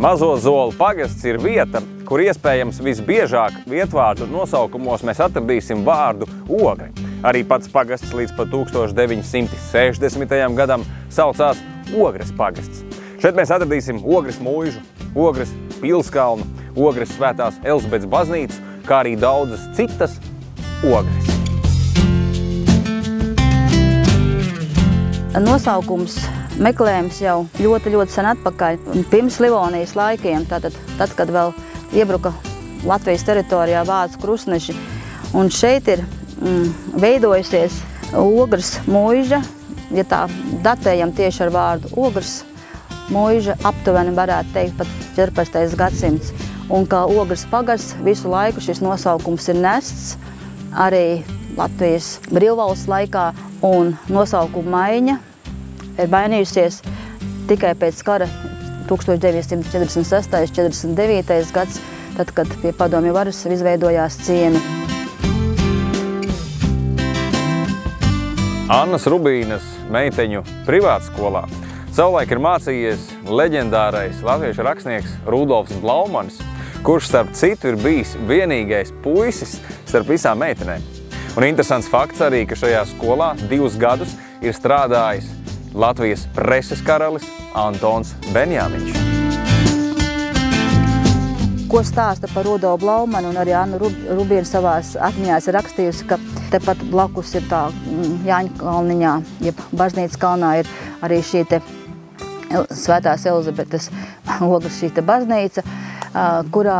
Mazo Zolu pagasts ir vieta, kur iespējams visbiežāk vietvārdu nosaukumos mēs atradīsim vārdu ogre. Arī pats pagasts līdz pat 1960. gadam saucās Ogres pagasts. Šeit mēs atradīsim Ogres mūžu, Ogres pilskalnu, Ogres Svētās Elzbetes baznīcu, kā arī daudzas citas ogres. Nosaukums meklējums jau ļoti sen atpakaļ. Pirms Livonijas laikiem, tad, kad vēl iebruka Latvijas teritorijā vācu krustneši. Un šeit ir veidojusies Ogres mūža, ja tā datējam tieši ar vārdu Ogres mūža, aptuveni varētu teikt pat 14. gadsimts. Un kā Ogres pagasts visu laiku šis nosaukums ir nests arī Latvijas brīvvalsts laikā, un nosaukuma maiņa ir mainījusies tikai pēc kara 1946. 49. gads, tad, kad pie padomju varas izveidojās ciemi. Annas Rubīnas meiteņu privātskolā savulaik ir mācījies leģendārais latviešu rakstnieks Rudolfs Blaumanis, kurš starp citu ir bijis vienīgais puisis starp visām meitenēm. Un interesants fakts arī, ka šajā skolā 2 gadus ir strādājis Latvijas preses karalis Antons Benjāmiņš. Ko stāsta par Rudolfu Blaumanu, un arī Anna Rubīna savās atmiņās ir rakstījusi, ka tepat blakus ir tā Jāņa kalniņā, jeb baznīcas kalnā ir arī šī te Svētās Elzabetes Ogres šī te baznīca, kurā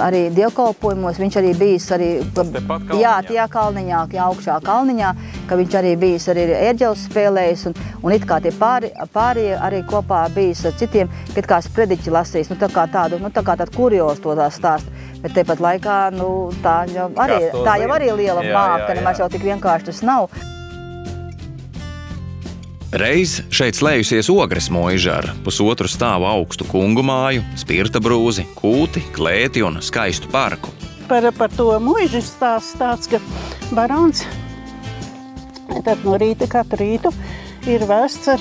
arī dievkalpojumos viņš arī bijis arī, tajā kalniņā, augšā kalniņā, ka viņš arī bijis arī ērģeles spēlējis, un it kā tie pārējie arī kopā bijis ar citiem, kad kā sprediķi lasījis, tā kā tādu kuriozu to tā stāst. Bet tepat laikā, tā jau arī liela māka, nemaz jau tik vienkārši tas nav. Reiz šeit slējusies Ogres mūža ar pusotru stāvu augstu kungu māju, spirta brūzi, kūti, klēti un skaistu parku. Par to mūžu stāsts tāds, ka barons tad no rīta katru rītu ir vests ar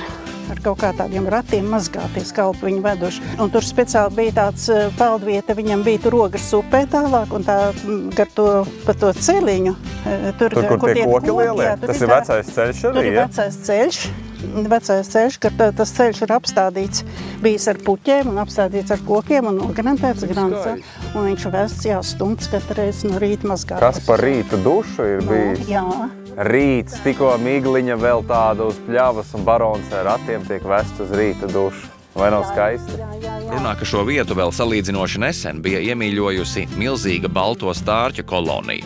kaut kā tādiem ratiem mazgāties kalpu viņu veduši. Un tur speciāli bija tāds peldvieta, viņam bija tur Ogres upē tālāk, un tā gar pa to celiņu. Tur, kur tie koki lielie? Tas ir vecais ceļš arī, Tur ir vecais ceļš, ka tas ceļš ir apstādīts bijis ar puķiem un apstādīts ar kokiem un nograntēts grants. Un viņš vests stumts katru reizi no rīta mazgāties. Kas par rītu dušu ir bijis? Jā. Rīts, tikko migliņa vēl tāda uz pļavas un barons ar ratiem tiek vests uz rīta dušu. Vai nav skaisti? Runā, ka šo vietu vēl salīdzinoši nesen bija iemīļojusi milzīga balto stārķu kolonija.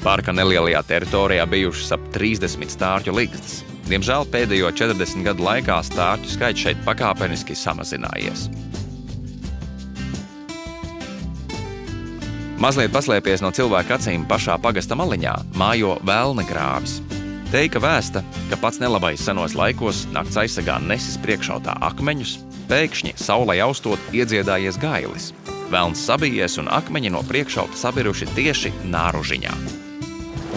Parka nelielajā teritorijā bijušas ap 30 stārķu ligzdas. Diemžēl pēdējo 40 gadu laikā stārķu skaits šeit pakāpeniski samazinājies. Mazliet paslēpies no cilvēka acīm pašā pagasta maliņā mājo Velna grāvis. Teika vēsta, ka pats nelabais senos laikos nakts aizsagā nesis priekšautā akmeņus, pēkšņi saulei austot iedziedājies gailis. Velns sabijies un akmeņi no priekšauta sabiruši tieši Nāružiņā.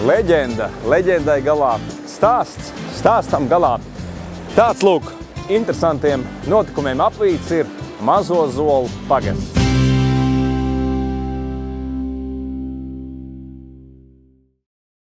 Leģenda, leģendai galā, stāsts, stāstam galā. Tāds lūk, interesantiem notikumiem apvīts ir Mazo Zolu pagasts.